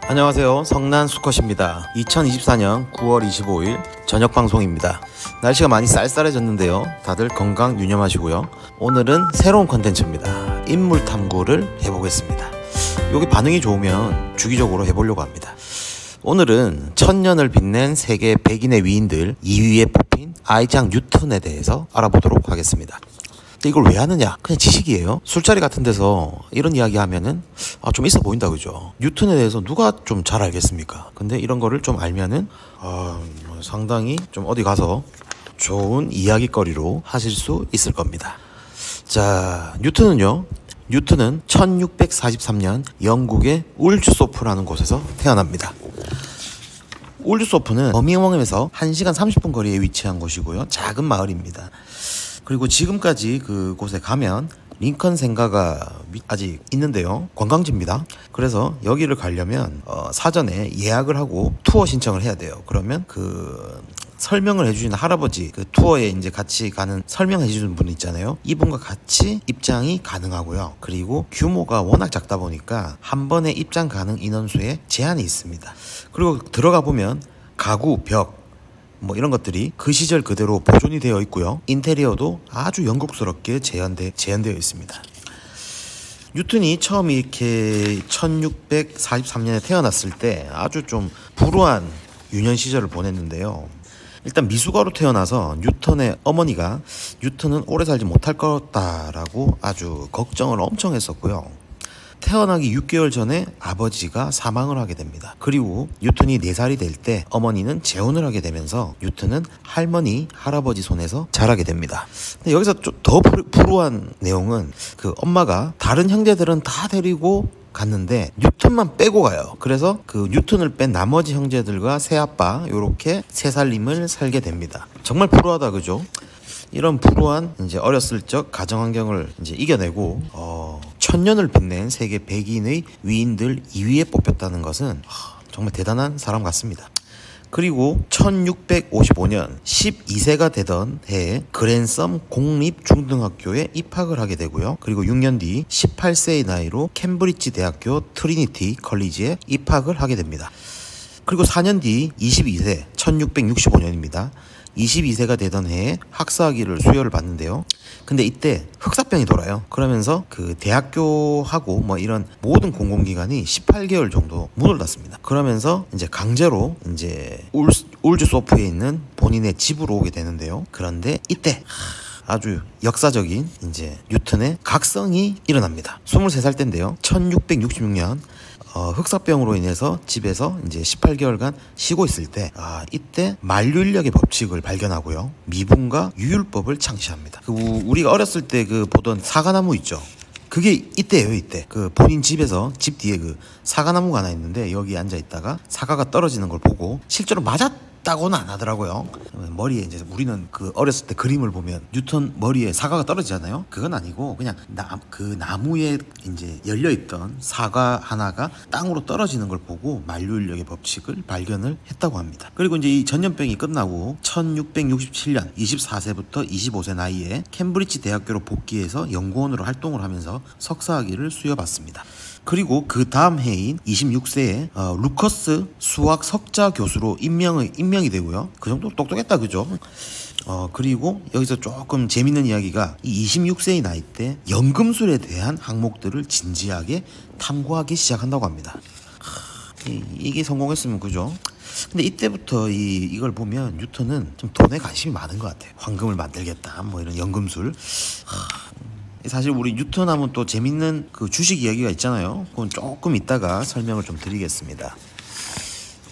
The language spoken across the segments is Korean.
안녕하세요, 성난 수컷입니다. 2024년 9월 25일 저녁 방송입니다. 날씨가 많이 쌀쌀해졌는데요, 다들 건강 유념하시고요. 오늘은 새로운 컨텐츠입니다. 인물 탐구를 해보겠습니다. 여기 반응이 좋으면 주기적으로 해보려고 합니다. 오늘은 천년을 빛낸 세계 100인의 위인들 2위에 뽑힌 아이작 뉴턴에 대해서 알아보도록 하겠습니다. 이걸 왜 하느냐? 그냥 지식이에요. 술자리 같은 데서 이런 이야기 하면은 좀 있어 보인다, 그죠? 뉴턴에 대해서 누가 좀 잘 알겠습니까? 근데 이런 거를 좀 알면은 상당히 좀 어디 가서 좋은 이야기거리로 하실 수 있을 겁니다. 자, 뉴턴은 1643년 영국의 울주소프라는 곳에서 태어납니다. 울주소프는 버밍엄에서 1시간 30분 거리에 위치한 곳이고요. 작은 마을입니다. 그리고 지금까지 그곳에 가면 링컨 생가가 아직 있는데요, 관광지입니다. 그래서 여기를 가려면 사전에 예약을 하고 투어 신청을 해야 돼요. 그러면 그 설명을 해주시는 할아버지, 그 투어에 이제 같이 가는 설명해 주시는 분 있잖아요, 이분과 같이 입장이 가능하고요. 그리고 규모가 워낙 작다 보니까 한 번에 입장 가능 인원수에 제한이 있습니다. 그리고 들어가 보면 가구, 벽 이런 것들이 그 시절 그대로 보존이 되어 있고요. 인테리어도 아주 영국스럽게 재현되어 있습니다. 뉴턴이 처음 이렇게 1643년에 태어났을 때 아주 좀 불우한 유년 시절을 보냈는데요. 일단 미숙아로 태어나서 뉴턴의 어머니가 뉴턴은 오래 살지 못할 거다라고 아주 걱정을 엄청 했었고요. 태어나기 6개월 전에 아버지가 사망을 하게 됩니다. 그리고 뉴턴이 4살이 될 때 어머니는 재혼을 하게 되면서 뉴턴은 할머니, 할아버지 손에서 자라게 됩니다. 근데 여기서 좀 더 불우한 내용은 그 엄마가 다른 형제들은 다 데리고 갔는데 뉴턴만 빼고 가요. 그래서 그 뉴턴을 뺀 나머지 형제들과 새아빠 요렇게 새살림을 살게 됩니다. 정말 불우하다, 그죠? 이런 불우한 이제 어렸을 적 가정 환경을 이제 이겨내고 천년을 빛낸 세계 100인의 위인들 2위에 뽑혔다는 것은 정말 대단한 사람 같습니다. 그리고 1655년 12세가 되던 해에 그랜섬 공립중등학교에 입학을 하게 되고요. 그리고 6년 뒤 18세의 나이로 캠브리지 대학교 트리니티 컬리지에 입학을 하게 됩니다. 그리고 4년 뒤 22세 1665년입니다. 22세가 되던 해에 학사학위를 수여를 받는데요. 근데 이때 흑사병이 돌아요. 그러면서 그 대학교하고 이런 모든 공공기관이 18개월 정도 문을 닫습니다. 그러면서 이제 강제로 이제 울주소프에 있는 본인의 집으로 오게 되는데요. 그런데 이때 아주 역사적인 이제 뉴턴의 각성이 일어납니다. 23살 때인데요. 1666년 흑사병으로 인해서 집에서 이제 18개월간 쉬고 있을 때 이때 만류인력의 법칙을 발견하고요. 미분과 유율법을 창시합니다. 우리가 어렸을 때 보던 사과나무 있죠? 그게 이때예요. 이때 그 본인 집에서 집 뒤에 그 사과나무가 하나 있는데 여기 앉아 있다가 사과가 떨어지는 걸 보고 실제로 맞았다고는 안 하더라고요. 머리에 이제 우리는 그 어렸을 때 그림을 보면 뉴턴 머리에 사과가 떨어지잖아요. 그건 아니고 그냥 그 나무에 이제 열려있던 사과 하나가 땅으로 떨어지는 걸 보고 만류인력의 법칙을 발견을 했다고 합니다. 그리고 이제 이 전염병이 끝나고 1667년 24세부터 25세 나이에 캠브리지 대학교로 복귀해서 연구원으로 활동을 하면서 석사학위를 수여받습니다. 그리고 그 다음 해인 26세에 루커스 수학 석자 교수로 임명이 되고요. 그 정도 똑똑했다, 그죠? 그리고 여기서 조금 재밌는 이야기가 이 26세의 나이 때 연금술에 대한 항목들을 진지하게 탐구하기 시작한다고 합니다. 이게 성공했으면, 그죠? 근데 이때부터 이걸 보면 뉴턴은 좀 돈에 관심이 많은 것 같아요. 황금을 만들겠다, 이런 연금술. 사실 우리 뉴턴 하면 또 재밌는 그 주식 이야기가 있잖아요. 그건 조금 이따가 설명을 좀 드리겠습니다.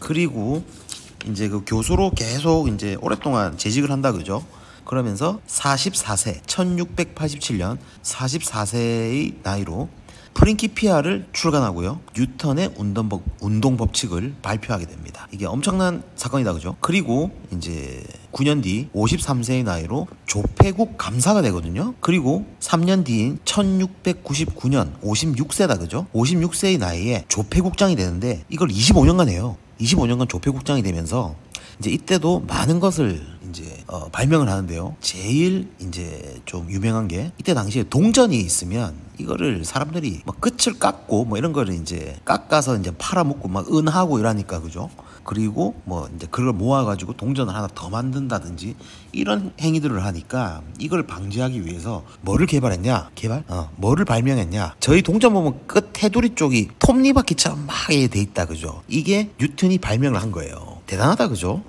그리고 이제 그 교수로 계속 이제 오랫동안 재직을 한다, 그죠? 그러면서 44세 1687년 44세의 나이로 프린키피아를 출간하고요. 뉴턴의 운동 법칙을 발표하게 됩니다. 이게 엄청난 사건이다, 그죠? 그리고 이제 9년 뒤 53세의 나이로 조폐국 감사가 되거든요. 그리고 3년 뒤인 1699년 56세다, 그죠? 56세의 나이에 조폐국장이 되는데 이걸 25년간 해요. 25년간 조폐국장이 되면서 이제 이때도 많은 것을 이제 발명을 하는데요. 제일 이제 좀 유명한 게 이때 당시에 동전이 있으면 이거를 사람들이 막 끝을 깎고 뭐 이런 거를 이제 깎아서 이제 팔아먹고 막 은하고 이러니까 그죠? 그리고 뭐 이제 그걸 모아가지고 동전을 하나 더 만든다든지 이런 행위들을 하니까 이걸 방지하기 위해서 뭐를 개발했냐? 뭐를 발명했냐? 저희 동전 보면 끝 테두리 쪽이 톱니바퀴처럼 막 돼 있다 그죠? 이게 뉴턴이 발명을 한 거예요. 대단하다 그죠?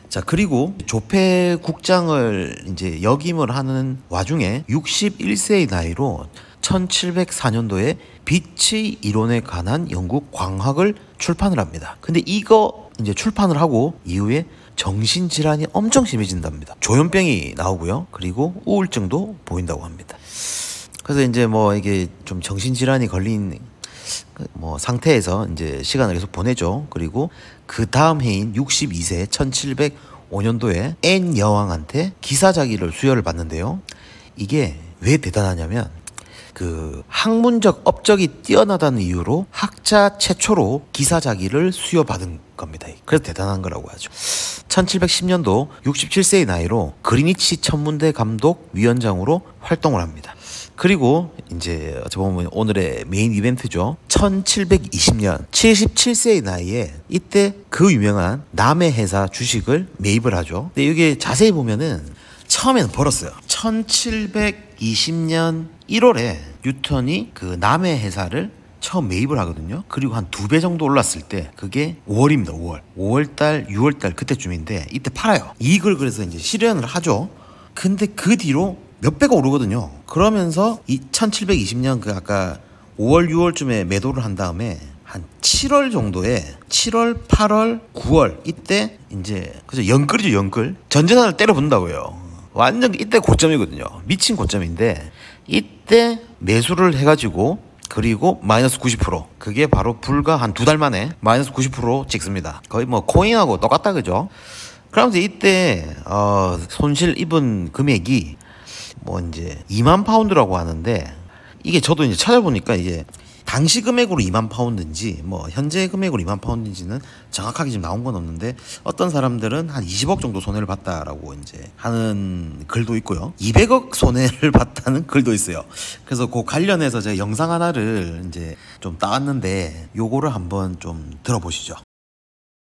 자, 그리고 조폐 국장을 이제 역임을 하는 와중에 61세의 나이로 1704년도에 빛의 이론에 관한 영국 광학을 출판을 합니다. 근데 이거 이제 출판을 하고 이후에 정신질환이 엄청 심해진답니다. 조현병이 나오고요. 그리고 우울증도 보인다고 합니다. 그래서 이제 뭐 이게 좀 정신질환이 걸린 뭐 상태에서 이제 시간을 계속 보내죠. 그리고 그 다음 해인 62세 1705년도에 앤 여왕한테 기사자기를 수여를 받는데요. 이게 왜 대단하냐면 그 학문적 업적이 뛰어나다는 이유로 학자 최초로 기사자기를 수여받은 겁니다. 그래서 대단한 거라고 하죠. 1710년도 67세의 나이로 그리니치 천문대 감독 위원장으로 활동을 합니다. 그리고 이제 어찌 보면 오늘의 메인 이벤트죠. 1720년 77세의 나이에 이때 그 유명한 남해 회사 주식을 매입을 하죠. 근데 이게 자세히 보면은 처음에는 벌었어요. 1720년 1월에 뉴턴이 그 남해 회사를 처음 매입을 하거든요. 그리고 한 2배 정도 올랐을 때 그게 5월입니다. 5월달 6월달 그때쯤인데 이때 팔아요. 이익을 그래서 이제 실현을 하죠. 근데 그 뒤로 몇 배가 오르거든요. 그러면서 1720년 그 아까 5월 6월쯤에 매도를 한 다음에 한 7월 정도에 7월 8월 9월 이때 이제 그죠, 영끌이죠. 영끌 전재산을 때려본다고요. 완전 이때 고점이거든요. 미친 고점인데 이때 매수를 해가지고 그리고 마이너스 90% 그게 바로 불과 한 2달 만에 마이너스 90% 찍습니다. 거의 뭐 코인하고 똑같다 그죠? 그러면서 이때 손실 입은 금액이 뭐 이제 2만 파운드라고 하는데 이게 저도 이제 찾아보니까 이게 당시 금액으로 2만 파운드인지 뭐 현재 금액으로 2만 파운드인지는 정확하게 지금 나온 건 없는데 어떤 사람들은 한 20억 정도 손해를 봤다라고 이제 하는 글도 있고요. 200억 손해를 봤다는 글도 있어요. 그래서 그 관련해서 제가 영상 하나를 이제 좀 따왔는데 요거를 한번 좀 들어보시죠.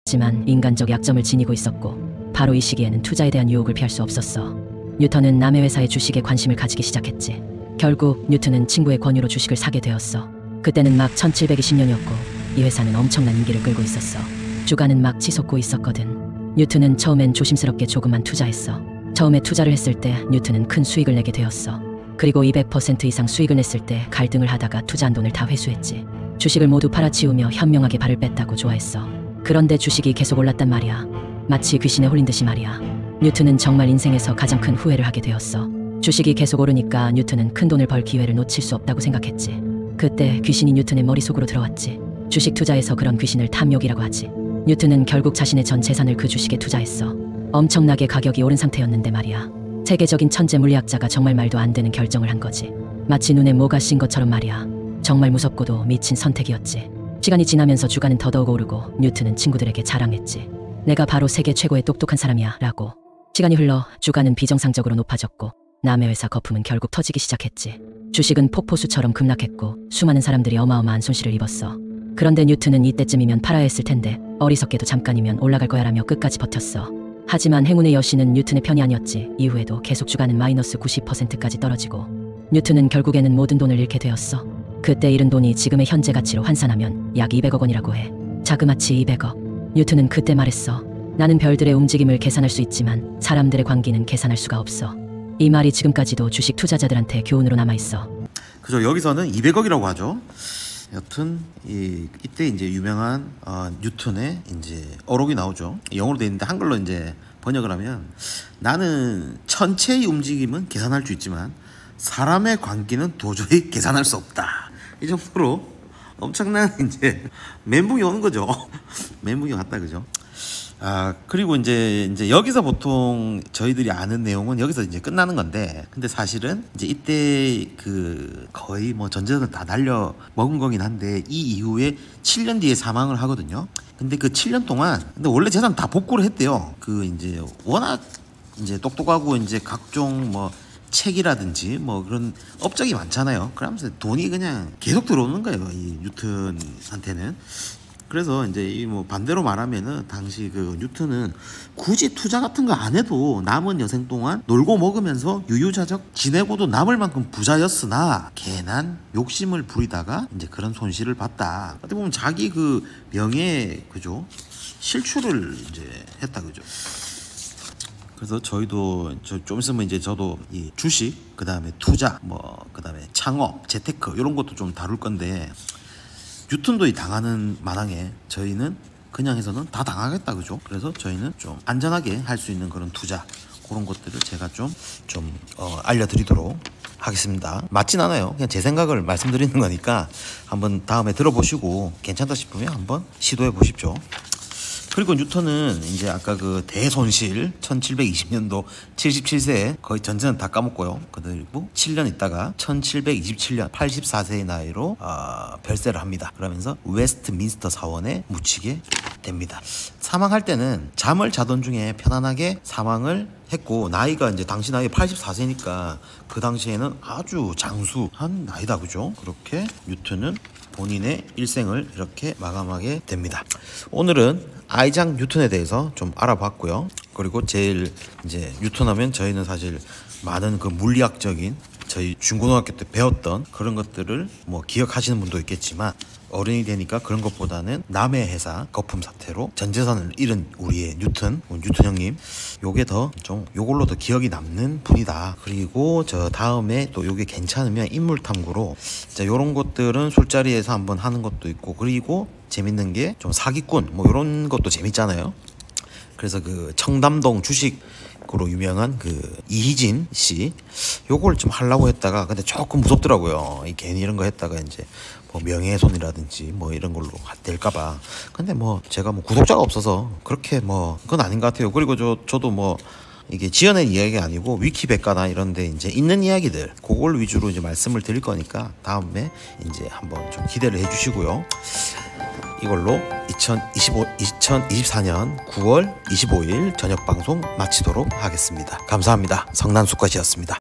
하지만 인간적 약점을 지니고 있었고 바로 이 시기에는 투자에 대한 유혹을 피할 수 없었어. 뉴턴은 남의 회사의 주식에 관심을 가지기 시작했지. 결국 뉴턴은 친구의 권유로 주식을 사게 되었어. 그때는 막 1720년이었고 이 회사는 엄청난 인기를 끌고 있었어. 주가는 막 치솟고 있었거든. 뉴턴은 처음엔 조심스럽게 조금만 투자했어. 처음에 투자를 했을 때 뉴턴은 큰 수익을 내게 되었어. 그리고 200% 이상 수익을 냈을 때 갈등을 하다가 투자한 돈을 다 회수했지. 주식을 모두 팔아치우며 현명하게 발을 뺐다고 좋아했어. 그런데 주식이 계속 올랐단 말이야. 마치 귀신에 홀린 듯이 말이야. 뉴턴은 정말 인생에서 가장 큰 후회를 하게 되었어. 주식이 계속 오르니까 뉴턴은 큰 돈을 벌 기회를 놓칠 수 없다고 생각했지. 그때 귀신이 뉴턴의 머릿속으로 들어왔지. 주식 투자에서 그런 귀신을 탐욕이라고 하지. 뉴턴은 결국 자신의 전 재산을 그 주식에 투자했어. 엄청나게 가격이 오른 상태였는데 말이야. 세계적인 천재 물리학자가 정말 말도 안 되는 결정을 한 거지. 마치 눈에 뭐가 씌인 것처럼 말이야. 정말 무섭고도 미친 선택이었지. 시간이 지나면서 주가는 더더욱 오르고 뉴턴은 친구들에게 자랑했지. 내가 바로 세계 최고의 똑똑한 사람이야 라고. 시간이 흘러 주가는 비정상적으로 높아졌고 남의 회사 거품은 결국 터지기 시작했지. 주식은 폭포수처럼 급락했고 수많은 사람들이 어마어마한 손실을 입었어. 그런데 뉴턴은 이때쯤이면 팔아야 했을 텐데 어리석게도 잠깐이면 올라갈 거야라며 끝까지 버텼어. 하지만 행운의 여신은 뉴턴의 편이 아니었지. 이후에도 계속 주가는 마이너스 90%까지 떨어지고 뉴턴은 결국에는 모든 돈을 잃게 되었어. 그때 잃은 돈이 지금의 현재 가치로 환산하면 약 200억 원이라고 해. 자그마치 200억. 뉴턴은 그때 말했어. 나는 별들의 움직임을 계산할 수 있지만 사람들의 관계는 계산할 수가 없어. 이 말이 지금까지도 주식 투자자들한테 교훈으로 남아있어. 그죠. 여기서는 200억이라고 하죠. 여튼 이때 이제 유명한 뉴턴의 이제 어록이 나오죠. 영어로 돼 있는데 한글로 이제 번역을 하면 나는 천체의 움직임은 계산할 수 있지만 사람의 관계는 도저히 계산할 수 없다. 이 정도로 엄청난 이제 멘붕이 오는 거죠. 멘붕이 왔다 그죠. 그리고 이제 여기서 보통 저희들이 아는 내용은 여기서 이제 끝나는 건데, 근데 사실은 이제 이때 그 거의 뭐 전재산을 다 날려 먹은 거긴 한데 이 이후에 7년 뒤에 사망을 하거든요. 근데 그 7년 동안 근데 원래 재산 다 복구를 했대요. 그 이제 워낙 이제 똑똑하고 이제 각종 뭐 책이라든지 뭐 그런 업적이 많잖아요. 그러면서 돈이 그냥 계속 들어오는 거예요, 이 뉴턴한테는. 그래서 이제 이 뭐 반대로 말하면은 당시 그 뉴턴은 굳이 투자 같은 거 안 해도 남은 여생 동안 놀고 먹으면서 유유자적 지내고도 남을 만큼 부자였으나 괜한 욕심을 부리다가 이제 그런 손실을 봤다. 어떻게 보면 자기 그 명예, 그죠, 실추를 이제 했다, 그죠. 그래서 저희도 좀 있으면 이제 저도 이 주식, 그 다음에 투자, 뭐 그 다음에 창업, 재테크 이런 것도 좀 다룰 건데, 뉴턴도 이 당하는 마당에 저희는 그냥 해서는 다 당하겠다, 그죠? 그래서 저희는 좀 안전하게 할 수 있는 그런 투자, 그런 것들을 제가 좀 알려드리도록 하겠습니다. 맞진 않아요. 그냥 제 생각을 말씀드리는 거니까 한번 다음에 들어보시고 괜찮다 싶으면 한번 시도해 보십시오. 그리고 뉴턴은 이제 아까 그 대손실 1720년도 77세에 거의 전체는 다 까먹고요. 그리고 7년 있다가 1727년 84세의 나이로 별세를 합니다. 그러면서 웨스트민스터 사원에 묻히게 됩니다. 사망할 때는 잠을 자던 중에 편안하게 사망을 했고, 나이가 이제 당시 나이 84세니까 그 당시에는 아주 장수한 나이다, 그죠? 그렇게 뉴턴은 본인의 일생을 이렇게 마감하게 됩니다. 오늘은 아이작 뉴턴에 대해서 좀 알아봤고요. 그리고 제일 이제 뉴턴 하면 저희는 사실 많은 그 물리학적인 저희 중고등학교 때 배웠던 그런 것들을 뭐 기억하시는 분도 있겠지만, 어른이 되니까 그런 것보다는 남의 회사 거품 사태로 전 재산을 잃은 우리의 뉴턴 형님, 요게 더 좀 요걸로 더 기억이 남는 분이다. 그리고 저 다음에 또 요게 괜찮으면 인물 탐구로 자, 요런 것들은 술자리에서 한번 하는 것도 있고, 그리고 재밌는 게 좀 사기꾼 뭐 요런 것도 재밌잖아요. 그래서 그 청담동 주식으로 유명한 그 이희진 씨, 요걸 좀 하려고 했다가 근데 조금 무섭더라고요. 괜히 이런 거 했다가 이제 뭐 명예훼손이라든지 뭐 이런 걸로 될까봐. 근데 뭐 제가 뭐 구독자가 없어서 그렇게 뭐 그건 아닌 것 같아요. 그리고 저도 뭐 이게 지어낸 이야기가 아니고 위키백과나 이런데 이제 있는 이야기들, 그걸 위주로 이제 말씀을 드릴 거니까 다음에 이제 한번 좀 기대를 해주시고요. 이걸로 2024년 9월 25일 저녁 방송 마치도록 하겠습니다. 감사합니다. 성난수컷이었습니다.